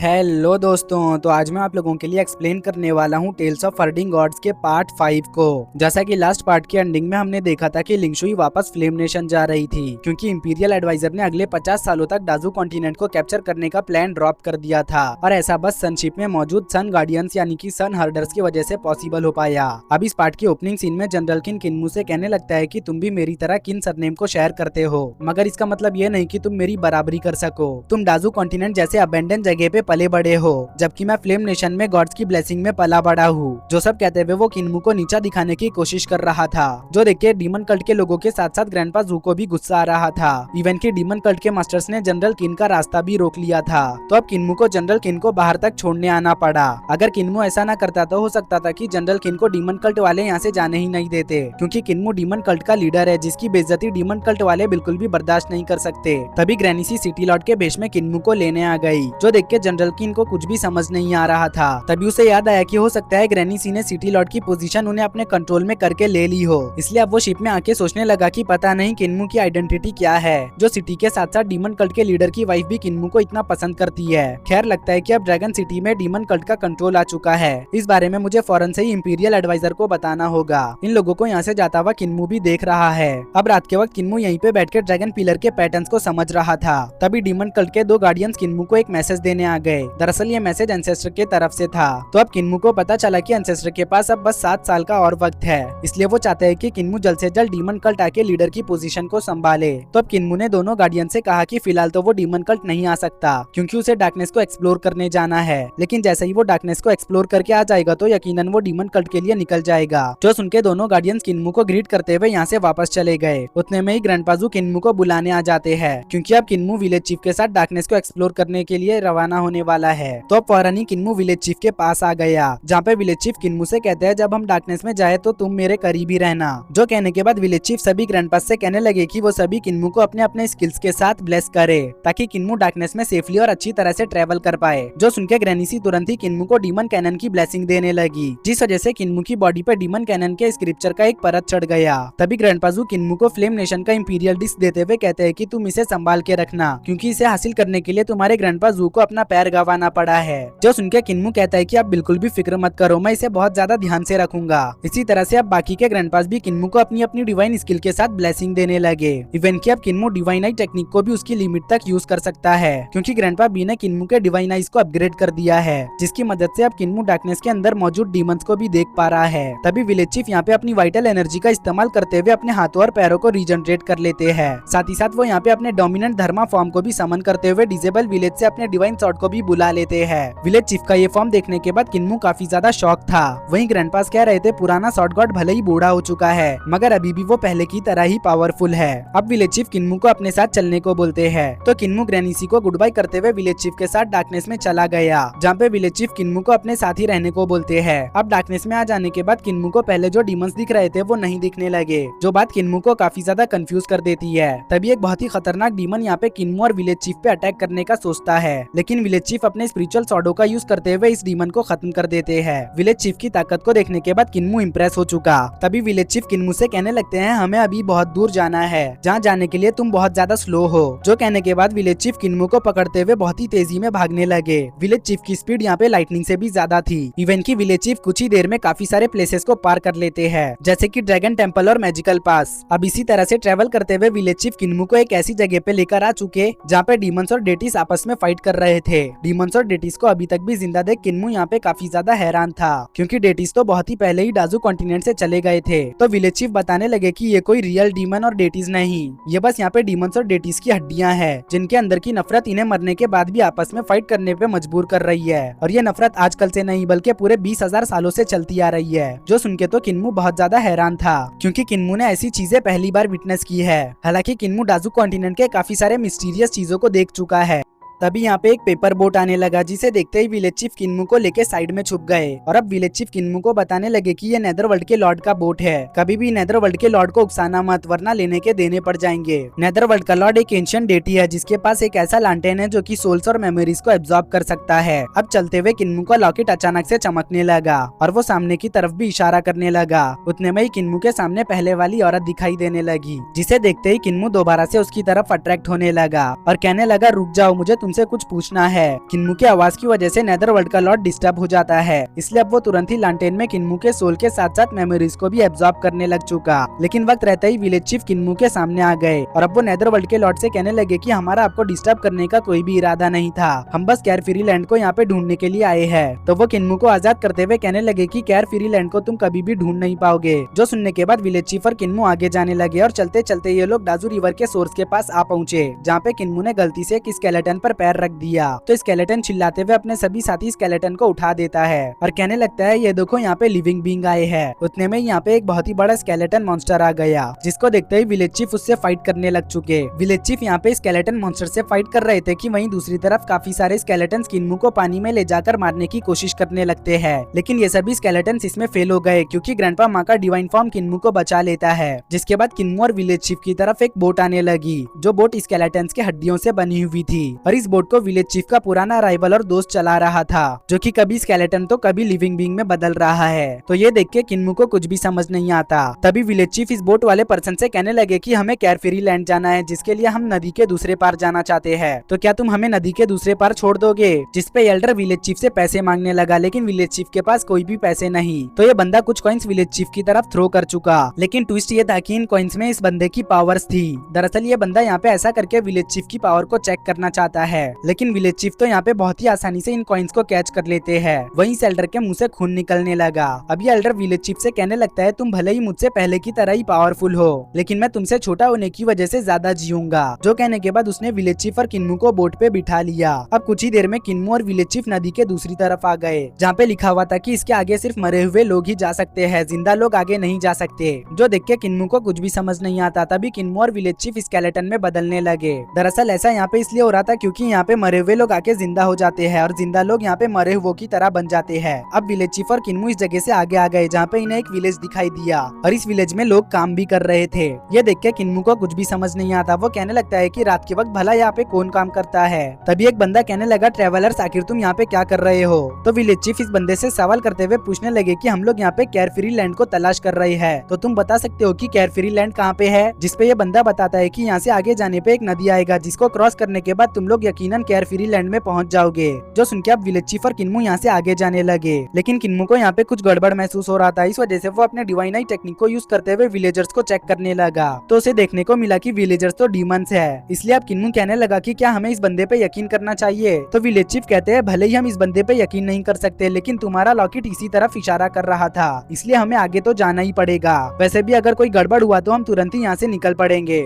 Hello दोस्तों, तो आज मैं आप लोगों के लिए एक्सप्लेन करने वाला हूँ टेल्स ऑफ फर्डिंग गॉड्स के पार्ट 5 को। जैसा कि लास्ट पार्ट के एंडिंग में हमने देखा था कि लिंगशुई वापस फ्लेम नेशन जा रही थी क्योंकि इंपीरियल एडवाइजर ने अगले 50 सालों तक डाजू कॉन्टिनेंट को कैप्चर करने का प्लान ड्रॉप कर दिया था और ऐसा बस सनशिप में मौजूद सन गार्डियंस यानी कि सन हर्डर्स की वजह से पॉसिबल हो पाया। अब इस पार्ट की ओपनिंग सीन में जनरल किन किन्मू से कहने लगता है कि तुम भी मेरी तरह किन सरनेम को शेयर करते हो, मगर इसका मतलब ये नहीं कि तुम मेरी बराबरी कर सको। तुम डाजू कॉन्टिनेंट जैसे अबेंडन जगह पे पले बड़े हो, जबकि मैं फ्लेम नेशन में गॉड्स की ब्लेसिंग में पला बड़ा हूँ। जो सब कहते हुए वो किन्मू को नीचा दिखाने की कोशिश कर रहा था, जो देख के डीमन कल्ट के लोगों के साथ साथ ग्रैंडपा जू को भी गुस्सा आ रहा था। इवन के डीमन कल्ट के मास्टर्स ने जनरल किन का रास्ता भी रोक लिया था, तो अब किन्मू को जनरल किन को बाहर तक छोड़ने आना पड़ा। अगर किन्मू ऐसा ना करता तो हो सकता था कि जनरल किन को डीमन कल्ट वाले यहाँ से जाने ही नहीं देते, क्योंकि किन्मू डीमन कल्ट का लीडर है जिसकी बेइज्जती डीमन कल्ट वाले बिल्कुल भी बर्दाश्त नहीं कर सकते। तभी ग्रैनीसी सिटी लॉर्ड के भेष में किन्मू को लेने आ गई, जो देख के जनरल किन को कुछ भी समझ नहीं आ रहा था। तभी उसे याद आया कि हो सकता है ग्रैनीसी ने सिटी लॉर्ड की पोजीशन उन्हें अपने कंट्रोल में करके ले ली हो, इसलिए अब वो शिप में आके सोचने लगा कि पता नहीं किन्मू की आइडेंटिटी क्या है, जो सिटी के साथ साथ डीमन कल्ट के लीडर की वाइफ भी किन्मू को इतना पसंद करती है। खैर, लगता है कि अब ड्रैगन सिटी में डीमन कल्ट का कंट्रोल आ चुका है। इस बारे में मुझे फौरन से ही इंपीरियल एडवाइजर को बताना होगा। इन लोगों को यहाँ से जाता हुआ किन्मू भी देख रहा है। अब रात के वक्त किन्मू यहीं पे बैठकर ड्रैगन पिलर के पैटर्न्स को समझ रहा था। तभी डीमन कल्ट के 2 गार्डियंस किन्मू को एक मैसेज देने आ गए। दरअसल ये मैसेज एंसेस्टर के तरफ से था। तो अब किन्मू को पता चला कि एंसेस्टर के पास अब बस 7 साल का और वक्त है, इसलिए वो चाहते हैं कि किन्मू जल्द से जल्द डीमन कल्ट आके लीडर की पोजीशन को संभाले। तो अब किन्मू ने दोनों गार्डियन से कहा कि फिलहाल तो वो डीमन कल्ट नहीं आ सकता क्योंकि उसे डार्कनेस को एक्सप्लोर करने जाना है, लेकिन जैसे ही वो डार्कनेस को एक्सप्लोर करके आ जाएगा तो यकीनन वो डीमन कल्ट के लिए निकल जाएगा। जो सुनके दोनों गार्डियंस किन्मू को ग्रीट करते हुए यहाँ से वापस चले गए। उतने में ही ग्रैंडपा जू किन्मू को बुलाने आ जाते हैं, क्योंकि अब किन्मू विलेज चीफ के साथ डार्कनेस को एक्सप्लोर करने के लिए रवाना होने वाला है। तो अब फौरन ही किन्मू विलेज चीफ के पास आ गया, जहाँ पे विलेज चीफ किन्मू से कहते हैं जब हम डार्कनेस में जाए तो तुम मेरे करीब ही रहना। जो कहने के बाद विलेज चीफ सभी ग्रैंडपास से कहने लगे कि वो सभी किन्मू को अपने अपने स्किल्स के साथ ब्लेस करे, ताकि किन्मू डार्कनेस में सेफली और अच्छी तरह से ट्रेवल कर पाए। जो सुनकर ग्रैनीसी तुरंत ही किन्मू को डीमन कैनन की ब्लेसिंग देने लगी, जिस वजह से किन्मू की बॉडी पे डीमन कैनन के स्क्रिप्चर का एक परत चढ़ गया। तभी ग्रैंडपा जू किन्मू को फ्लेम नेशन का इंपीरियल डिस्क देते हुए कहते हैं कि तुम इसे संभाल के रखना, क्योंकि इसे हासिल करने के लिए तुम्हारे ग्रैंडपा जू को अपना पैर गंवाना पड़ा है। जो सुनकर किन्मू कहता है कि आप बिल्कुल भी फिक्र मत करो, मैं इसे बहुत ज्यादा ध्यान से रखूंगा। इसी तरह से अब बाकी के ग्रैंडपास भी किन्मू को अपनी अपनी डिवाइन स्किल के साथ ब्लेसिंग देने लगे। इवन कि अब किन्मू डिवाइन आई टेक्निक को भी उसकी लिमिट तक यूज कर सकता है, क्योंकि ग्रैंडपा बी ने किन्मू के डिवाइन आइज को अपग्रेड कर दिया है, जिसकी मदद से अब किन्मू डार्कनेस के अंदर मौजूद डीमंस को भी देख पा रहा है। तभी विलेज चीफ यहाँ पे अपनी वाइटल एनर्जी का इस्तेमाल करते हुए अपने हाथों और पैरों को रीजनरेट कर लेते हैं। साथ ही साथ वो यहाँ पे अपने डोमिनेंट धर्मा फॉर्म को भी समन करते हुए डिजेबल विलेज से अपने डिवाइन सॉर्ड को भी बुला लेते हैं। विलेज चीफ का ये फॉर्म देखने के बाद किन्मू काफी ज्यादा शॉक था। वहीं ग्रैंडपास कह रहे थे पुराना सॉर्ड गॉड भले ही बूढ़ा हो चुका है, मगर अभी भी वो पहले की तरह ही पावरफुल है। अब विलेज चीफ किन्मू को अपने साथ चलने को बोलते हैं, तो किन्मू ग्रैनीसी को गुड बाय करते हुए विलेज चीफ के साथ डार्कनेस में चला गया, जहाँ पे विलेज चीफ किन्मू को अपने साथ ही रहने को बोलते हैं। अब डार्कनेस में आ जाने के बाद किन्मू को पहले जो डीमंस दिख रहे थे वो नहीं दिखने लगे, जो बात किन्मू को काफी ज्यादा कंफ्यूज कर देती है। तभी एक बहुत ही खतरनाक डीमन यहाँ पे किन्मू और विलेज चीफ पे अटैक करने का सोचता है, लेकिन विलेज चीफ अपने स्पिरिचुअल सॉर्डों का यूज करते हुए इस डीमन को खत्म कर देते हैं। विलेज चीफ की ताकत को देखने के बाद किन्मू इम्प्रेस हो चुका। तभी विलेज चीफ किन्मू से कहने लगते हैं हमें अभी बहुत दूर जाना है, जहाँ जाने के लिए तुम बहुत ज्यादा स्लो हो। जो कहने के बाद विलेज चीफ किन्मू को पकड़ते हुए बहुत ही तेजी में भागने लगे। विलेज चीफ की स्पीड यहाँ पे लाइटनिंग से भी ज्यादा थी। इवन की विलेज चीफ कुछ ही देर में काफी सारे प्लेसेस को पार कर लेते हैं, जैसे कि ड्रैगन टेम्पल और मैजिकल पास। अब इसी तरह से ट्रेवल करते हुए विलेज चीफ किन्मू को एक ऐसी जगह पे लेकर आ चुके जहाँ पे डीमंस और डेटिस आपस में फाइट कर रहे थे। डीमंस और डेटिस को अभी तक भी जिंदा देख किन्मू यहाँ पे काफी ज्यादा हैरान था, क्योंकि डेटिस तो बहुत ही पहले ही डाजू कॉन्टिनेंट से चले गए थे। तो विलेज चीफ बताने लगे कि ये कोई रियल डीमन और डेटिस नहीं, ये बस यहाँ पे डीमंस और डेटिस की हड्डियां हैं, जिनके अंदर की नफरत इन्हें मरने के बाद भी आपस में फाइट करने पे मजबूर कर रही है। और ये नफरत आजकल से नहीं बल्कि पूरे 20,000 सालों से चलती आ रही है। जो सुनके तो किन्मू बहुत ज्यादा हैरान था, क्योंकि किन्मू ने ऐसी चीजें पहली बार विटनेस की है। हालांकि किन्मू डाजू कॉन्टिनेंट के काफी सारे मिस्टीरियस चीजों को देख चुका है। तभी यहाँ पे एक पेपर बोट आने लगा, जिसे देखते ही विलेज चीफ किन्मू को लेके साइड में छुप गए। और अब विलेज चीफ किन्मू को बताने लगे कि ये नेदरवर्ल्ड के लॉर्ड का बोट है, कभी भी नेदरवर्ल्ड के लॉर्ड को उकसाना मत, वरना लेने के देने पड़ जाएंगे। नेदरवर्ल्ड का लॉर्ड एक एंशिएंट डेटी है, जिसके पास एक ऐसा लैंटेन है जो कि सोल्स और मेमोरीज को एब्जॉर्ब कर सकता है। अब चलते हुए किन्मू का लॉकेट अचानक से चमकने लगा और वो सामने की तरफ भी इशारा करने लगा। उतने में ही किन्मू के सामने पहले वाली औरत दिखाई देने लगी, जिसे देखते ही किन्मू दोबारा से उसकी तरफ अट्रैक्ट होने लगा और कहने लगा रुक जाओ, मुझे तुमसे तुमसे कुछ पूछना है। किन्मू की आवाज की वजह से नेदरवर्ल्ड का लॉर्ड डिस्टर्ब हो जाता है, इसलिए अब वो तुरंत ही लांटेन में किन्मू के सोल के साथ साथ मेमोरीज को भी एब्जॉर्ब करने लग चुका। लेकिन वक्त रहते ही विलेज चीफ किन्मू के सामने आ गए और अब वो नेदरवर्ल्ड के लॉर्ड से कहने लगे कि हमारा आपको डिस्टर्ब करने का कोई भी इरादा नहीं था, हम बस केयरफ्री लैंड को यहाँ पे ढूंढने के लिए आए हैं। तो वो किन्मू को आजाद करते हुए कहने लगे कि केयरफ्री लैंड को तुम कभी भी ढूंढ नहीं पाओगे। जो सुनने के बाद विलेज चीफ और किन्मू आगे जाने लगे और चलते चलते ये लोग डाजू रिवर के सोर्स के पास आ पहुंचे, जहाँ पे किन्मू ने गलती से एक स्केलेटन पर पैर रख दिया। तो स्केलेटन चिल्लाते हुए अपने सभी साथी स्केलेटन को उठा देता है और कहने लगता है ये देखो यहाँ पे लिविंग बीइंग आए हैं। उतने में यहाँ पे एक बहुत ही बड़ा स्केलेटन मॉन्स्टर आ गया, जिसको देखते ही विलेज चीफ उससे फाइट करने लग चुके। विलेज चीफ यहाँ पे स्केलेटन मॉन्स्टर से फाइट कर रहे थे कि वहीं दूसरी तरफ काफी सारे स्केलेटन किन्मू को पानी में ले जाकर मारने की कोशिश करने लगते हैं। लेकिन ये सभी स्केलेटन इसमें फेल हो गए क्योंकि ग्रैंडपा माँ का डिवाइन फॉर्म किन्मू को बचा लेता है। जिसके बाद किन्मू और विलेज चीफ की तरफ एक बोट आने लगी, जो बोट स्केलेटन के हड्डियों से बनी हुई थी और इस बोट को विलेज चीफ का पुराना राइवल और दोस्त चला रहा था, जो कि कभी स्केलेटन तो कभी लिविंग बीइंग में बदल रहा है। तो ये देख के किन्मू को कुछ भी समझ नहीं आता। तभी विलेज चीफ इस बोट वाले पर्सन से कहने लगे कि हमें केयरफ्री लैंड जाना है, जिसके लिए हम नदी के दूसरे पार जाना चाहते हैं, तो क्या तुम हमें नदी के दूसरे पार छोड़ दोगे। जिसपे एल्डर विलेज चीफ से पैसे मांगने लगा, लेकिन विलेज चीफ के पास कोई भी पैसे नहीं। तो ये बंदा कुछ कॉइंस विलेज चीफ की तरफ थ्रो कर चुका, लेकिन ट्विस्ट ये था कि इन कॉइंस में इस बंदे की पावर्स थी। दरअसल ये बंदा यहाँ पे ऐसा करके विलेज चीफ की पावर को चेक करना चाहता है, लेकिन विलेज चीफ तो यहाँ पे बहुत ही आसानी से इन कॉइंस को कैच कर लेते हैं। वहीं से एल्डर के मुंह से खून निकलने लगा। अब ये एल्डर विलेज चीफ से कहने लगता है तुम भले ही मुझसे पहले की तरह ही पावरफुल हो, लेकिन मैं तुमसे छोटा होने की वजह से ज्यादा जीऊंगा। जो कहने के बाद उसने विलेज चीफ और किन्मू को बोट पे बिठा लिया। अब कुछ ही देर में किन्मू और विलेज चीफ नदी के दूसरी तरफ आ गए, जहाँ पे लिखा हुआ था कि इसके आगे सिर्फ मरे हुए लोग ही जा सकते हैं, जिंदा लोग आगे नहीं जा सकते। जो देख के किन्मू को कुछ भी समझ नहीं आता। तभी किन्मू और विलेज चीफ स्केलेटन में बदलने लगे। दरअसल ऐसा यहाँ पे इसलिए हो रहा था क्योंकि यहाँ पे मरे हुए लोग आके जिंदा हो जाते हैं और जिंदा लोग यहाँ पे मरे हुए की तरह बन जाते हैं। अब विलेज चीफ और किन्मू इस जगह से आगे आ गए, जहाँ पे इन्हें एक विलेज दिखाई दिया और इस विलेज में लोग काम भी कर रहे थे। ये देख के किन्मू को कुछ भी समझ नहीं आता। वो कहने लगता है कि रात के वक्त भला यहाँ पे कौन काम करता है। तभी एक बंदा कहने लगा ट्रेवलर्स आखिर तुम यहाँ पे क्या कर रहे हो। तो विलेज चीफ इस बंदे से सवाल करते हुए पूछने लगे कि हम लोग यहाँ पे केयरफ्री लैंड को तलाश कर रहे हैं, तो तुम बता सकते हो कि केयरफ्री लैंड कहाँ पे है। जिसपे ये बंदा बताता है कि यहाँ से आगे जाने पे एक नदी आएगा, जिसको क्रॉस करने के बाद तुम लोग यकीनन केयरफ्री लैंड में पहुंच जाओगे। जो सुनके अब विलेज चीफ और किन्मू यहाँ से आगे जाने लगे, लेकिन किन्मू को यहाँ पे कुछ गड़बड़ महसूस हो रहा था। इस वजह से वो अपने डिवाइन आई टेक्निक को यूज करते हुए विलेजर्स को चेक करने लगा। तो उसे देखने को मिला कि विलेजर्स तो डीमंस है। इसलिए अब किन्मू कहने लगा कि क्या हमें इस बंदे पे यकीन करना चाहिए। तो विलेज चीफ कहते हैं भले ही हम इस बंदे पे यकीन नहीं कर सकते, लेकिन तुम्हारा लॉकेट इसी तरफ इशारा कर रहा था, इसलिए हमें आगे तो जाना ही पड़ेगा। वैसे भी अगर कोई गड़बड़ हुआ तो हम तुरंत ही यहाँ से निकल पड़ेंगे।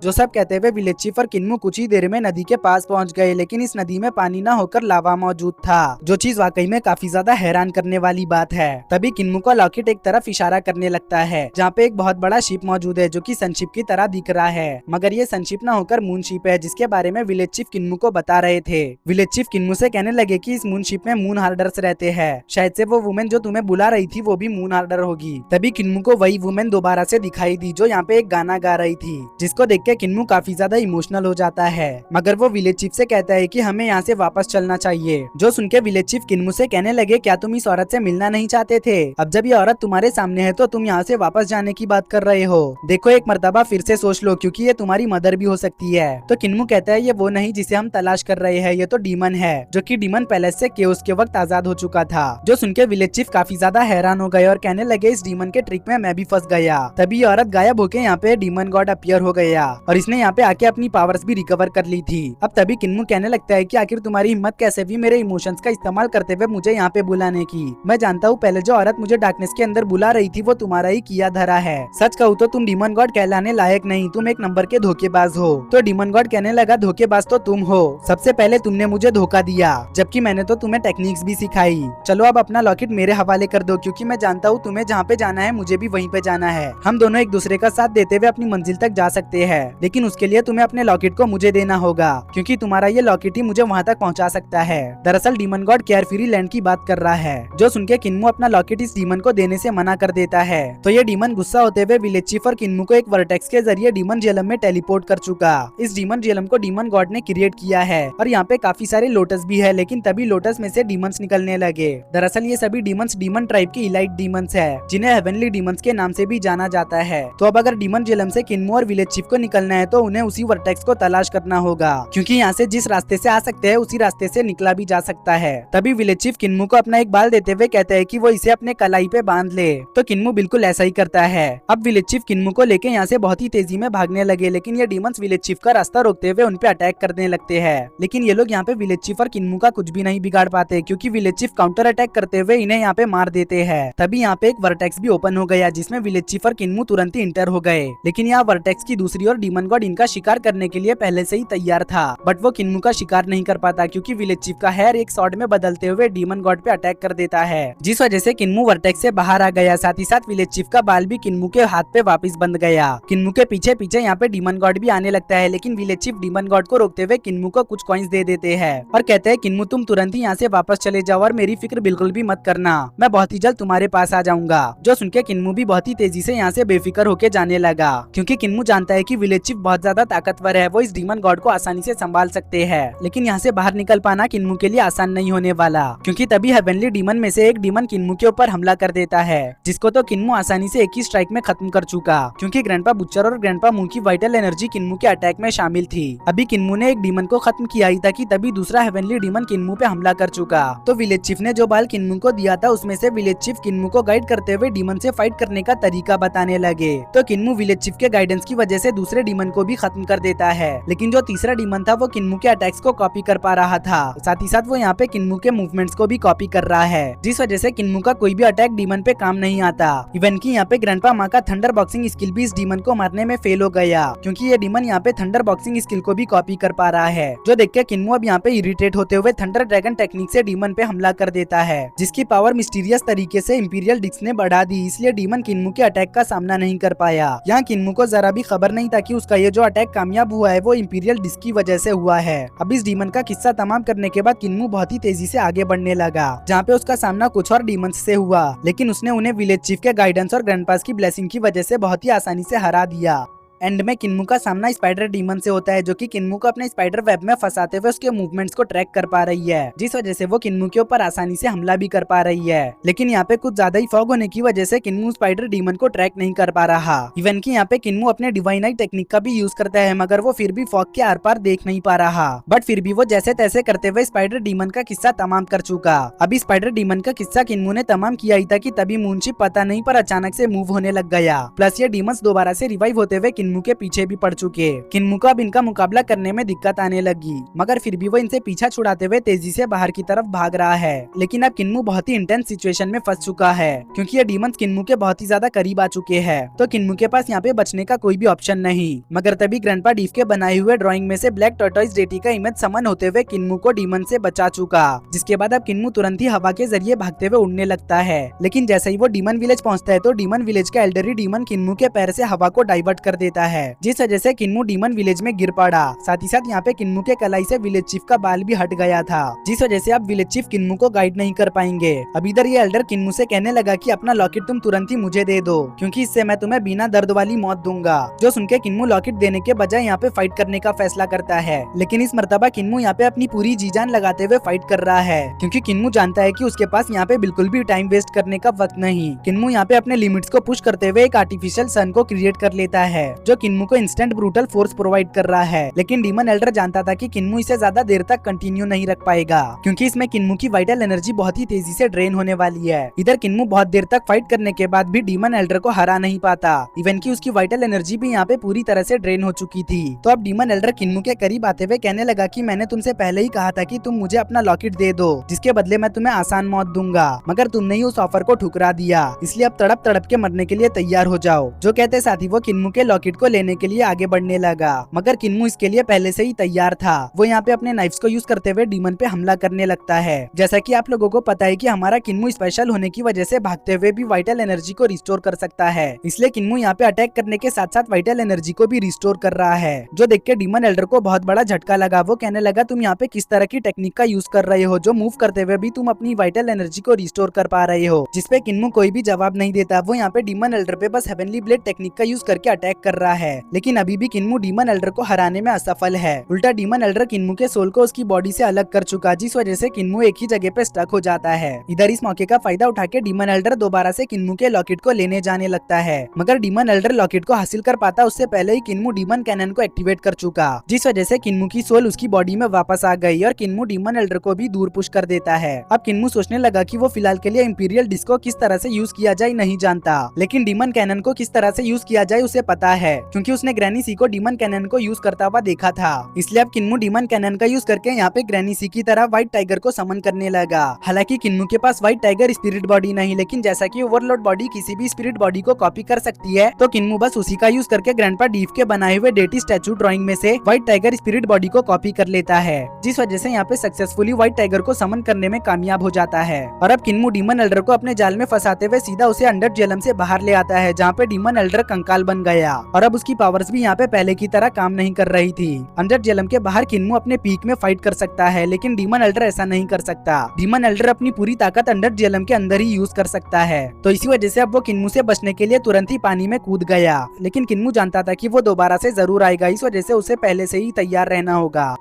जो सब कहते हुए विलेज चीफ और किन्मू कुछ ही देर में नदी के पास पहुंच गए, लेकिन इस नदी में पानी न होकर लावा मौजूद था, जो चीज वाकई में काफी ज्यादा हैरान करने वाली बात है। तभी किन्मू का लॉकेट एक तरफ इशारा करने लगता है, जहाँ पे एक बहुत बड़ा शिप मौजूद है, जो कि सनशिप की तरह दिख रहा है, मगर ये सनशिप न होकर मून शिप है, जिसके बारे में विलेज चीफ किन्मू को बता रहे थे। विलेज चीफ किन्मू से कहने लगे कि इस मून शिप में मून हार्डर्स रहते हैं, शायद से वो वुमेन जो तुम्हें बुला रही थी वो भी मून हार्डर होगी। तभी किन्मू को वही वुमेन दोबारा से दिखाई दी, जो यहाँ पे एक गाना गा रही थी, जिसको देख के किन्मू काफी ज्यादा इमोशनल हो जाता है। मगर वो विलेज चीफ से कहता है कि हमें यहाँ से वापस चलना चाहिए। जो सुन के विलेज चीफ किन्मू से कहने लगे क्या तुम इस औरत से मिलना नहीं चाहते थे। अब जब ये औरत तुम्हारे सामने है तो तुम यहाँ से वापस जाने की बात कर रहे हो। देखो एक मर्तबा फिर से सोच लो, क्योंकि ये तुम्हारी मदर भी हो सकती है। तो किन्मू कहता है ये वो नहीं जिसे हम तलाश कर रहे हैं, ये तो डीमन है, जो कि डीमन पैलेस से केओस के वक्त आजाद हो चुका था। जो सुन के विलेज चीफ काफी ज्यादा हैरान हो गए और कहने लगे इस डीमन के ट्रिक में मैं भी फंस गया। तभी औरत गायब होके यहाँ पे डीमन गॉड अपीयर हो गया और इसने यहाँ पे आके अपनी पावर्स भी रिकवर कर ली थी। अब तभी किन्मू कहने लगता है कि आखिर तुम्हारी हिम्मत कैसे भी मेरे इमोशंस का इस्तेमाल करते हुए मुझे यहाँ पे बुलाने की। मैं जानता हूँ पहले जो औरत मुझे डार्कनेस के अंदर बुला रही थी वो तुम्हारा ही किया धरा है। सच कहूँ तो तुम डीमन गॉड कहलाने लायक नहीं, तुम एक नंबर के धोखेबाज हो। तो डीमन गॉड कहने लगा धोखेबाज तो तुम हो, सबसे पहले तुमने मुझे धोखा दिया, जबकि मैंने तो तुम्हें टेक्निक्स भी सिखाई। चलो अब अपना लॉकेट मेरे हवाले कर दो, क्योंकि मैं जानता हूँ तुम्हें जहाँ पे जाना है मुझे भी वहीं पे जाना है। हम दोनों एक दूसरे का साथ देते हुए अपनी मंजिल तक जा सकते हैं, लेकिन उसके लिए तुम्हें अपने लॉकेट को मुझे देना होगा, क्योंकि तुम्हारा ये लॉकेट ही मुझे वहाँ तक पहुँचा सकता है। दरअसल डीमन गॉड केयरफ्री लैंड की बात कर रहा है। जो सुनके किन्मू अपना लॉकेट इस डीमन को देने से मना कर देता है। तो ये डीमन गुस्सा होते हुए विलेज चीफ और किन्मू को एक वर्टेक्स के जरिए डीमन जेलम में टेलीपोर्ट कर चुका। इस डीमन जेलम को डीमन गॉड ने क्रिएट किया है और यहाँ पे काफी सारे लोटस भी है, लेकिन तभी लोटस में से डीमंस निकलने लगे। दरअसल ये सभी डीमंस डीमन ट्राइब के इलाइट डीमंस है, जिन्हें हेवनली डीमंस के नाम से भी जाना जाता है। तो अब अगर डीमन जेलम से किन्मू और विलेज चीफ को निकलना है तो उन्हें उसी वर्टेक्स को तलाश करना होगा, क्योंकि यहाँ से जिस रास्ते से आ सकते हैं उसी रास्ते से निकला भी जा सकता है। तभी विलेज चीफ किन्मू को अपना एक बाल देते हुए कहते हैं कि वो इसे अपने कलाई पे बांध ले, तो किन्मू बिल्कुल ऐसा ही करता है। अब विलेज चीफ किन्मू को लेके यहाँ से बहुत ही तेजी में भागने लगे, लेकिन ये डीमंस विलेज चीफ का रास्ता रोकते हुए उन पे अटैक करने लगते हैं। लेकिन ये लोग यहाँ पे विलेज चीफ और किन्मू का कुछ भी नहीं बिगाड़ पाते, क्योंकि विलेज चीफ काउंटर अटैक करते हुए इन्हें यहाँ पे मार देते हैं। तभी यहाँ पे एक वर्टेक्स भी ओपन हो गया, जिसमें विलेज चीफ और किन्मू तुरंत ही इंटर हो गए। लेकिन यहाँ वर्टेक्स की दूसरी ओर डीमन गॉड इनका शिकार करने के लिए पहले से ही तैयार था, बट वो किन्मू का शिकार नहीं कर पाता, क्योंकि विलेज चीफ का हेयर एक शॉट में बदलते हुए डीमन गॉड पे अटैक कर देता है, जिस वजह से किन्मू वर्टेक्स से बाहर आ गया। साथ ही साथ विलेज चीफ का बाल भी किन्मू के हाथ पे वापस बंध गया। किन्मू के पीछे पीछे यहाँ पे डीमन गॉड भी आने लगता है, लेकिन विलेज चीफ डीमन गॉड को रोकते हुए किन्मू को कुछ कॉइंस दे देते हैं और कहते हैं किन्मू तुम तुरंत ही यहाँ से वापस चले जाओ और मेरी फिक्र बिल्कुल भी मत करना, मैं बहुत ही जल्द तुम्हारे पास आ जाऊंगा। जो सुनके किन्मू भी बहुत ही तेजी से यहाँ से बेफिक्र होके जाने लगा, क्योंकि किन्मू जानता है कि विलेज चीफ बहुत ज्यादा ताकतवर है, वो इस डीमन गॉड को आसानी से संभाल सकते हैं। लेकिन यहाँ से बाहर निकल पाना किन्मू के लिए आसान नहीं होने वाला, क्योंकि तभी हेवनली डीमन में से एक डीमन किन्मू के ऊपर हमला कर देता है, जिसको तो किन्मू आसानी से एक ही स्ट्राइक में खत्म कर चुका, क्योंकि ग्रैंडपा बुच्चर और ग्रैंडपा मू की वाइटल एनर्जी किन्मू के अटैक में शामिल थी। अभी किन्मू ने एक डीमन को खत्म किया ही था कि तभी दूसरा हेवनली डीमन किन्मू पे हमला कर चुका। तो विलेज चीफ ने जो बाल किन्मू को दिया था उसमें से विलेज चीफ किन्मू को गाइड करते हुए डीमन से फाइट करने का तरीका बताने लगे। तो किन्मू विलेज चीफ के गाइडेंस की वजह से दूसरे डीमन को भी खत्म कर देता है, लेकिन जो तीसरा डीमन था वो किन्मू के अटैक्स को कॉपी कर पा रहा था। साथ ही साथ वो यहाँ पे किन्मू के मूवमेंट्स को भी कॉपी कर रहा है, जिस वजह से किन्मू का कोई भी अटैक डीमन पे काम नहीं आता। इवन की यहाँ पे ग्रैंडपा माँ का थंडर बॉक्सिंग स्किल भी इस डीमन को मारने में फेल हो गया, क्योंकि ये डीमन यहाँ पे थंडर बॉक्सिंग स्किल को भी कॉपी कर पा रहा है। जो देख के किन्मू अब यहाँ पे इरिटेट होते हुए थंडर ड्रैगन टेक्निक से डीमन पे हमला कर देता है, जिसकी पावर मिस्टीरियस तरीके से इंपीरियल डिस्क ने बढ़ा दी, इसलिए डीमन किन्मू के अटैक का सामना नहीं कर पाया। यहाँ किन्मू को जरा भी खबर नहीं था कि उसका ये जो अटैक कामयाब हुआ है वो इंपीरियल डिस्क की वजह से हुआ है। अब इस डीमन का किस्सा तमाम करने के बाद किन्मू बहुत ही तेजी से आगे बढ़ने लगा, जहाँ पे उसका सामना कुछ और डीमंस से हुआ, लेकिन उसने उन्हें विलेज चीफ के गाइडेंस और ग्रैंडपास की ब्लेसिंग की वजह से बहुत ही आसानी से हरा दिया। एंड में किन्मू का सामना स्पाइडर डीमन से होता है, जो कि किन्मू को अपने स्पाइडर वेब में फंसाते हुए उसके मूवमेंट्स को ट्रैक कर पा रही है, जिस वजह से वो किन्मू के ऊपर आसानी से हमला भी कर पा रही है। लेकिन यहाँ पे कुछ ज्यादा ही फॉग होने की वजह से किन्मू स्पाइडर डीमन को ट्रैक नहीं कर पा रहा। इवन की यहाँ पे किन्मू अपने डिवाइन आई टेक्निक का भी यूज करता है, मगर वो फिर भी फॉग के आर पार देख नहीं पा रहा। बट फिर भी वो जैसे तैसे करते हुए स्पाइडर डीमन का किस्सा तमाम कर चुका। अभी स्पाइडर डीमन का किस्सा किन्मू ने तमाम किया ही था कि तभी मूनशिप पता नहीं पर अचानक से मूव होने लग गया। प्लस ये डीमंस दोबारा से रिवाइव होते हुए किन्मू के पीछे भी पड़ चुके। किन्मू को अब इनका मुकाबला करने में दिक्कत आने लगी, मगर फिर भी वो इनसे पीछा छुड़ाते हुए तेजी से बाहर की तरफ भाग रहा है। लेकिन अब किन्मू बहुत ही इंटेंस सिचुएशन में फंस चुका है, क्योंकि ये डीमंस किन्मू के बहुत ही ज्यादा करीब आ चुके हैं। तो किन्मू के पास यहाँ पे बचने का कोई भी ऑप्शन नहीं। मगर तभी ग्रैंडपा डीफ के बनाए हुए ड्राइंग में से ब्लैक टॉर्टोइस डेटी का इमेज समन होते हुए किन्मू को डीमन से बचा चुका, जिसके बाद अब किन्मू तुरंत ही हवा के जरिए भागते हुए उड़ने लगता है। लेकिन जैसे ही वो डीमन विलेज पहुंचता है तो डीमन विलेज का एल्डरी डीमन किन्मू के पैर से हवा को डाइवर्ट कर देता है, जिस वजह से किन्मू डीमन विलेज में गिर पड़ा। साथ ही साथ यहाँ पे किन्मू के कलाई से विलेज चीफ का बाल भी हट गया था, जिस वजह से अब विलेज चीफ किन्मू को गाइड नहीं कर पाएंगे। अब इधर ये एल्डर किन्मू से कहने लगा कि अपना लॉकेट तुम तुरंत ही मुझे दे दो, क्योंकि इससे मैं तुम्हें बिना दर्द वाली मौत दूंगा। जो सुनके किन्मू लॉकेट देने के बजाय यहाँ पे फाइट करने का फैसला करता है, लेकिन इस मर्तबा किन्मू यहाँ पे अपनी पूरी जी जान लगाते हुए फाइट कर रहा है, क्योंकि किन्मू जानता है कि उसके पास यहाँ पे बिल्कुल भी टाइम वेस्ट करने का वक्त नहीं। किन्मू यहाँ पे अपने लिमिट्स को पुश करते हुए एक आर्टिफिशियल सन को क्रिएट कर लेता है, जो किन्मू को इंस्टेंट ब्रूटल फोर्स प्रोवाइड कर रहा है। लेकिन डीमन एल्डर जानता था कि किन्मू इसे ज्यादा देर तक कंटिन्यू नहीं रख पाएगा, क्योंकि इसमें किन्मू की वाइटल एनर्जी बहुत ही तेजी से ड्रेन होने वाली है। इधर किन्मू बहुत देर तक फाइट करने के बाद भी डीमन एल्डर को हरा नहीं पाता, इवन की उसकी वाइटल एनर्जी भी यहाँ पे पूरी तरह से ड्रेन हो चुकी थी। तो अब डीमन एल्डर किन्मू के करीब आते हुए कहने लगा कि मैंने तुमसे पहले ही कहा था कि तुम मुझे अपना लॉकेट दे दो, जिसके बदले मैं तुम्हें आसान मौत दूंगा, मगर तुमने ही उस ऑफर को ठुकरा दिया, इसलिए अब तड़प तड़प के मरने के लिए तैयार हो जाओ। जो कहते साथ ही वो किन्मू के लॉकेट को लेने के लिए आगे बढ़ने लगा, मगर किन्मू इसके लिए पहले से ही तैयार था। वो यहाँ पे अपने नाइफ्स को यूज करते हुए डीमन पे हमला करने लगता है। जैसा कि आप लोगों को पता है कि हमारा किन्मू स्पेशल होने की वजह से भागते हुए भी वाइटल एनर्जी को रिस्टोर कर सकता है, इसलिए किन्मू यहाँ पे अटैक करने के साथ साथ वाइटल एनर्जी को भी रिस्टोर कर रहा है। जो देख के डीमन एल्डर को बहुत बड़ा झटका लगा। वो कहने लगा तुम यहाँ पे किस तरह की टेक्निक का यूज कर रहे हो, जो मूव करते हुए भी तुम अपनी वाइटल एनर्जी को रिस्टोर कर पा रहे हो, जिसपे किन्मू कोई भी जवाब नहीं देता। वो यहाँ पे डीमन एल्डर पे बस हेवनली ब्लेड टेक्निक का यूज करके अटैक कर रहा है, लेकिन अभी भी किन्मू डीमन एल्डर को हराने में असफल है। उल्टा डीमन एल्डर किन्मू के सोल को उसकी बॉडी से अलग कर चुका, जिस वजह से किन्मू एक ही जगह पे स्टक हो जाता है। इधर इस मौके का फायदा उठा के डीमन एल्डर दोबारा से किन्मू के लॉकेट को लेने जाने लगता है, मगर डीमन एल्डर लॉकेट को हासिल कर पाता उससे पहले ही किन्मू डीमन कैनन को एक्टिवेट कर चुका, जिस वजह से किन्मू की सोल उसकी बॉडी में वापस आ गई और किन्मू डीमन एल्डर को भी दूर पुश कर देता है। अब किन्मू सोचने लगा कि वो फिलहाल के लिए इंपीरियल डिस्क को किस तरह से यूज किया जाए नहीं जानता, लेकिन डीमन कैनन को किस तरह से यूज किया जाए उसे पता है, क्योंकि उसने ग्रैनी सी को डीमन कैनन को यूज करता हुआ देखा था। इसलिए अब किन्मू डीमन कैनन का यूज करके यहाँ पे ग्रैनी सी की तरह व्हाइट टाइगर को समन करने लगा। हालांकि किन्मू के पास व्हाइट टाइगर स्पिरिट बॉडी नहीं, लेकिन जैसा कि ओवरलोड बॉडी किसी भी स्पिरिट बॉडी को कॉपी कर सकती है, तो किन्मू बस उसी का यूज करके ग्रैंडपा डीव के बनाए हुए डेटी स्टैचू ड्राइंग में से व्हाइट टाइगर स्पिरिट बॉडी को कॉपी कर लेता है, जिस वजह से यहाँ पे सक्सेसफुली व्हाइट टाइगर को समन करने में कामयाब हो जाता है। और अब किन्मू डीमन एल्डर को अपने जाल में फंसाते हुए सीधा उसे अंडर जेलम से बाहर ले आता है, जहाँ पे डीमन एल्डर कंकाल बन गया और अब उसकी पावर्स भी यहाँ पे पहले की तरह काम नहीं कर रही थी। अंडर जेलम के बाहर किन्मू अपने पीक में फाइट कर सकता है, लेकिन डीमन एल्डर ऐसा नहीं कर सकता। डीमन एल्डर अपनी पूरी ताकत अंडर जेलम के अंदर ही यूज कर सकता है, तो इसी वजह से अब वो किन्मू से बचने के लिए तुरंत ही पानी में कूद गया। लेकिन किन्मू जानता था कि वो दोबारा से जरूर आएगा, इस वजह से उसे पहले से ही तैयार रहना होगा।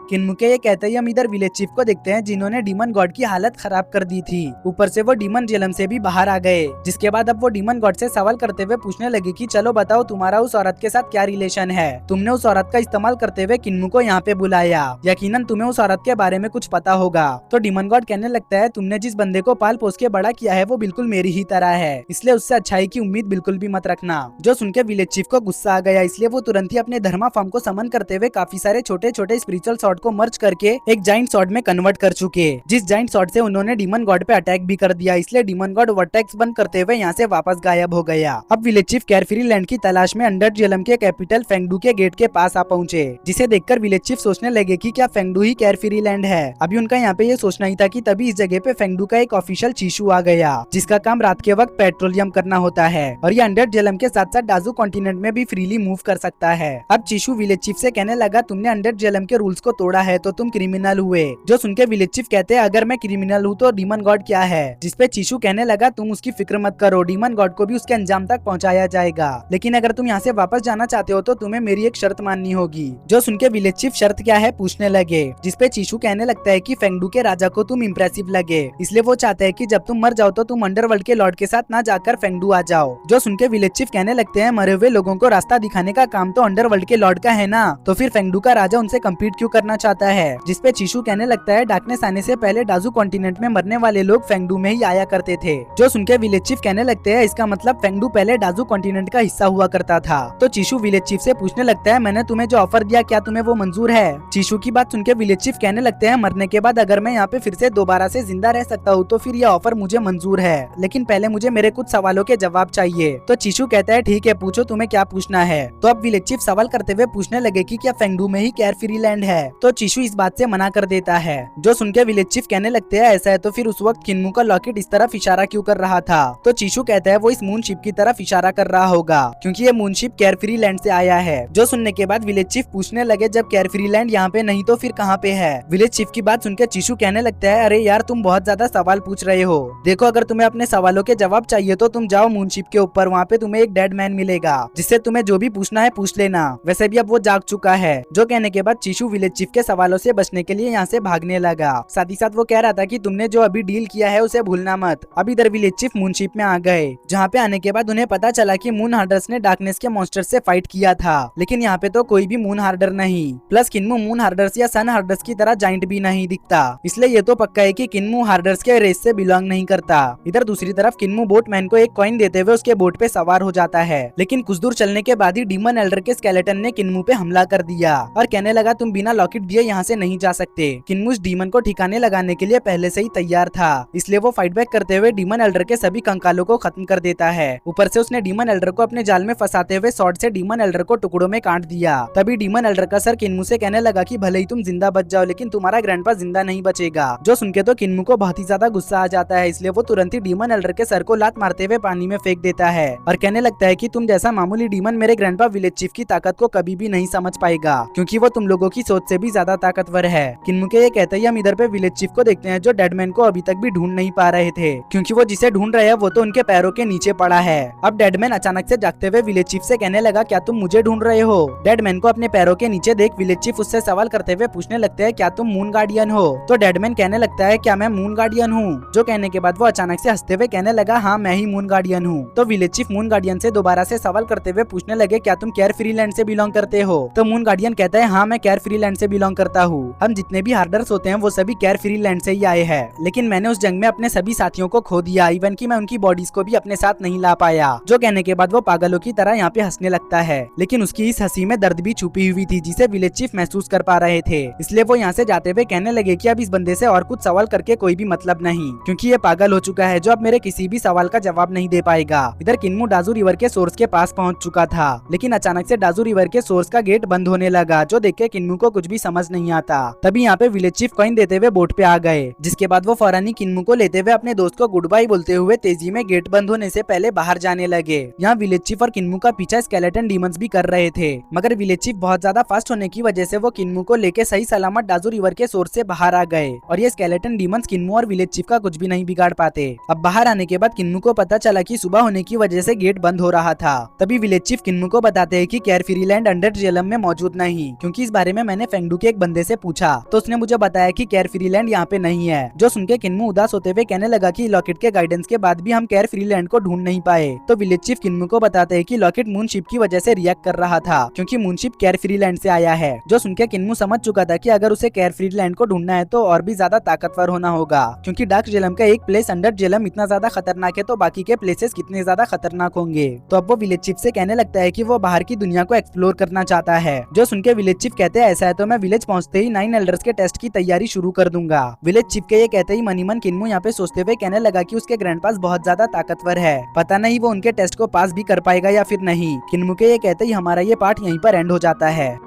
किन्मू के ये कहते ही हम इधर विलेज चीफ को देखते हैं, जिन्होंने डीमन गॉड की हालत खराब कर दी थी। ऊपर से वो डीमन जेलम से भी बाहर आ गए, जिसके बाद अब वो डीमन गॉड से सवाल करते हुए पूछने लगे कि चलो बताओ तुम्हारा उस औरत के साथ क्या रिलेशन है, तुमने उस औरत का इस्तेमाल करते हुए किन्मू को यहाँ पे बुलाया, यकीनन तुम्हें उस औरत के बारे में कुछ पता होगा। तो डीमन गॉड कहने लगता है तुमने जिस बंदे को पाल पोस के बड़ा किया है वो बिल्कुल मेरी ही तरह है, इसलिए उससे अच्छाई की उम्मीद बिल्कुल भी मत रखना। जो सुन के विलेज चीफ को गुस्सा आ गया, इसलिए वो तुरंत ही अपने धर्मा फॉर्म को समन करते हुए काफी सारे छोटे छोटे स्पिरिचुअल सॉर्ड को मर्ज करके एक जाइंट सॉर्ड में कन्वर्ट कर चुके, जिस जाइंट सॉर्ड से उन्होंने डीमन गॉड पे अटैक भी कर दिया। इसलिए डीमन गॉड वर्टेक्स बंद करते हुए यहाँ से वापस गायब हो गया। अब विलेज चीफ कैरफ्री लैंड की तलाश में अंडर जेलम के कैपिटल फेंगडू के गेट के पास आ पहुंचे, जिसे देखकर विलेज चीफ सोचने लगे कि क्या फेंगडू ही कैरफ्री लैंड है। अभी उनका यहाँ पे ये सोचना ही था कि तभी इस जगह पे फेंगडू का एक ऑफिशियल चीशू आ गया, जिसका काम रात के वक्त पेट्रोलियम करना होता है और ये अंडर जेलम के साथ साथ डाजू कॉन्टिनेंट में भी फ्रीली मूव कर सकता है। अब चीशू विलेज चीफ से कहने लगा तुमने अंडर जेलम के रूल्स को तोड़ा है तो तुम क्रिमिनल हुए। जो सुनके विलेज चीफ कहते हैं अगर मैं क्रिमिनल हूँ तो डीमन गॉड क्या है, जिसपे चीशू कहने लगा तुम उसकी फिक्र मत करो, डीमन गॉड को भी उसके अंजाम तक पहुँचाया जाएगा, लेकिन अगर तुम यहाँ से वापस जाना चाहते हो तो तुम्हें मेरी एक शर्त माननी होगी। जो सुनके विलेज चीफ शर्त क्या है पूछने लगे, जिसपे चीशू कहने लगता है कि फेंगडू के राजा को तुम इम्प्रेसिव लगे, इसलिए वो चाहते हैं कि जब तुम मर जाओ तो तुम अंडरवर्ल्ड के लॉर्ड के साथ ना जाकर फेंगडू आ जाओ। जो सुनके विलेज चीफ कहने लगते हैं मरे हुए लोगों को रास्ता दिखाने का काम तो अंडरवर्ल्ड के लॉर्ड का है ना, तो फिर फेंगडू का राजा उनसे कम्पीट क्यों करना चाहता है। जिसपे चीशू कहने लगता है डार्कनेस आने से पहले डाजू कॉन्टिनेंट में मरने वाले लोग फेंगडू में ही आया करते थे। जो सुनके विलेज चीफ कहने लगते हैं इसका मतलब फेंगडू पहले डाजू कॉन्टिनेंट का हिस्सा हुआ करता था। तो चीशू विलेज चीफ से पूछने लगता है मैंने तुम्हें जो ऑफर दिया क्या तुम्हें वो मंजूर है। चीशू की बात सुनके विलेज चीफ कहने लगते हैं मरने के बाद अगर मैं यहाँ पे फिर से दोबारा से जिंदा रह सकता हूँ तो फिर यह ऑफर मुझे मंजूर है, लेकिन पहले मुझे मेरे कुछ सवालों के जवाब चाहिए। तो चीशू कहता है ठीक है पूछो तुम्हें क्या पूछना है। तो अब विलेज चीफ सवाल करते हुए पूछने लगे कि क्या फेंगडू में ही कैरफ्री लैंड है। तो चीशू इस बात से मना कर देता है। जो सुनके विलेज चीफ कहने लगते हैं ऐसा है तो फिर उस वक्त किन्मू का लॉकेट इस तरफ इशारा क्यों कर रहा था। तो चीशू कहता है वो इस मून शिप की तरफ इशारा कर रहा होगा क्योंकि ये मून शिप कैरफ्री लैंड से आया है। जो सुनने के बाद विलेज चीफ पूछने लगे जब कैरफ्री लैंड यहाँ पे नहीं तो फिर कहाँ पे है। विलेज चीफ की बात सुनकर चीशू कहने लगता है अरे यार तुम बहुत ज्यादा सवाल पूछ रहे हो, देखो अगर तुम्हें अपने सवालों के जवाब चाहिए तो तुम जाओ मून शिप के ऊपर, वहाँ पे तुम्हें एक डेड मैन मिलेगा जिससे तुम्हें जो भी पूछना है पूछ लेना, वैसे भी अब वो जाग चुका है। जो कहने के बाद चीशू विलेज चीफ के सवालों से बचने के लिए यहाँ से भागने लगा। साथ ही साथ वो कह रहा था कि तुमने जो अभी डील किया है उसे भूलना मत। अब इधर विलेज चीफ मूनशिप में आ गए, जहाँ पे आने के बाद उन्हें पता चला कि मून हार्डर्स ने डार्कनेस के मॉन्स्टर से फाइट किया था, लेकिन यहाँ पे तो कोई भी मून हार्डर नहीं, प्लस किन्मू मून हार्डर्स या सन हार्डर्स की तरह जाइंट भी नहीं दिखता, इसलिए ये तो पक्का है कि किन्मू हार्डर्स के रेस से बिलोंग नहीं करता। इधर दूसरी तरफ किन्मू बोटमैन को एक कॉइन देते हुए उसके बोट पे सवार हो जाता है, लेकिन कुछ दूर चलने के बाद ही डीमन एल्डर के स्केलेटन ने किन्मू पे हमला कर दिया और कहने लगा तुम बिना लॉकेट दिए यहाँ से नहीं जा सकते। किन्मू उस डीमन को ठिकाने लगाने के लिए पहले से ही तैयार था, इसलिए वो फाइट बैक करते हुए डीमन एल्डर के सभी कंकालों को खत्म कर देता है। ऊपर से उसने डीमन एल्डर को अपने जाल में फंसाते हुए स्वॉर्ड से डीमन एल्डर को टुकड़ों में काट दिया। तभी डीमन एल्डर का सर किन्मू से कहने लगा कि भले ही तुम जिंदा बच जाओ लेकिन तुम्हारा ग्रैंडपा जिंदा नहीं बचेगा। जो सुनके तो किन्मू को बहुत ही ज्यादा गुस्सा आ जाता है, इसलिए वो तुरंत ही डीमन एल्डर के सर को लात मारते हुए पानी में फेंक देता है और कहने लगता है कि तुम जैसा मामूली डीमन मेरे ग्रैंडपा विलेज चीफ की ताकत को कभी भी नहीं समझ पाएगा, क्योंकि वो तुम लोगों की सोच से भी भी ज्यादा ताकतवर है। किन्मुके ये कहते ही हम इधर पे विलेज चीफ को देखते हैं जो डेडमैन को अभी तक भी ढूंढ नहीं पा रहे थे, क्योंकि वो जिसे ढूंढ रहे हैं वो तो उनके पैरों के नीचे पड़ा है। अब डेडमैन अचानक से जागते हुए विलेज चीफ से कहने लगा, क्या तुम मुझे ढूंढ रहे हो? डेडमैन को अपने पैरों के नीचे देख विलेज चीफ उससे सवाल करते हुए पूछने लगते हैं, क्या तुम मून गार्डियन हो? तो डेडमैन कहने लगता है, क्या मैं मून गार्डियन हूँ? जो कहने के बाद वो अचानक से हंसते हुए कहने लगा, हाँ मैं ही मून गार्डियन हूँ। तो विलेज चीफ मून गार्डियन से दोबारा से सवाल करते हुए पूछने लगे, क्या तुम केयर फ्री लैंड से बिलोंग करते हो? तो मून गार्डियन कहता है, हाँ मैं केयर फ्री लैंड से बिलोंग करता हूँ। हम जितने भी हार्डर्स होते हैं वो सभी केयर फ्री लैंड से ही आए हैं, लेकिन मैंने उस जंग में अपने सभी साथियों को खो दिया, इवन कि मैं उनकी बॉडीज को भी अपने साथ नहीं ला पाया। जो कहने के बाद वो पागलों की तरह यहाँ पे हंसने लगता है, लेकिन उसकी इस हंसी में दर्द भी छुपी हुई थी जिसे विलेज चीफ महसूस कर पा रहे थे। इसलिए वो यहाँ से जाते हुए कहने लगे कि अब इस बंदे से और कुछ सवाल करके कोई भी मतलब नहीं, क्योंकि ये पागल हो चुका है जो अब मेरे किसी भी सवाल का जवाब नहीं दे पाएगा। इधर किन्मू डाजू रिवर के सोर्स के पास पहुंच चुका था, लेकिन अचानक से डाजू रिवर के सोर्स का गेट बंद होने लगा, जो देख के किन्मू को कुछ भी समझ नहीं आता। तभी यहाँ पे विलेज चीफ कॉइन देते हुए बोट पे आ गए, जिसके बाद वो फौरन ही किन्मू को लेते हुए अपने दोस्त को गुड बाय बोलते हुए तेजी में गेट बंद होने से पहले बाहर जाने लगे। यहाँ विलेज चीफ और किन्मू का पीछा स्केलेटन डीमंस भी कर रहे थे, मगर विलेज चीफ बहुत ज्यादा फास्ट होने की वजह से वो किन्मू को लेके सही सलामत डाजू रिवर के सोर्स से बाहर आ गए, और ये स्केलेटन डीमंस किन्मू और विलेज चीफ का कुछ भी नहीं बिगाड़ पाते। अब बाहर आने के बाद किन्मू को पता चला कि सुबह होने की वजह से गेट बंद हो रहा था। तभी विलेज चीफ किन्मू को बताते हैं कि care free land under Jhelum में मौजूद नहीं, क्योंकि इस बारे में मैंने फेंगडू के एक बंदे से पूछा तो उसने मुझे बताया कि केयर फ्री लैंड यहाँ पे नहीं है। जो सुनके किन्मू उदास होते हुए कहने लगा कि लॉकेट के गाइडेंस के बाद भी हम केयर फ्री लैंड को ढूंढ नहीं पाए। तो विलेज चीफ किन्मू को बताते हैं कि लॉकेट मूनशिप की वजह से रिएक्ट कर रहा था, क्योंकि मूनशिप केयर फ्री लैंड से आया है। जो सुनके किन्मू समझ चुका था कि अगर उसे केयर फ्री लैंड को ढूंढना है तो और भी ज्यादा ताकतवर होना होगा, क्योंकि डार्क जेलम का एक प्लेस अंडर जेलम इतना ज्यादा खतरनाक है तो बाकी के प्लेसेस कितने ज्यादा खतरनाक होंगे। तो अब वो विलेज चीफ से कहने लगता है कि वो बाहर की दुनिया को एक्सप्लोर करना चाहता है। जो सुनके विलेज चीफ कहते हैं, ऐसा है तो मैं विलेज पहुंचते ही 9 एल्डर्स के टेस्ट की तैयारी शुरू कर दूंगा। विलेज चीफ के ये कहते ही मनी मन किन्मू यहाँ पे सोचते हुए कहने लगा कि उसके ग्रैंडपास बहुत ज्यादा ताकतवर है, पता नहीं वो उनके टेस्ट को पास भी कर पाएगा या फिर नहीं। किन्मू के ये कहते ही हमारा ये पार्ट यहीं पर एंड हो जाता है।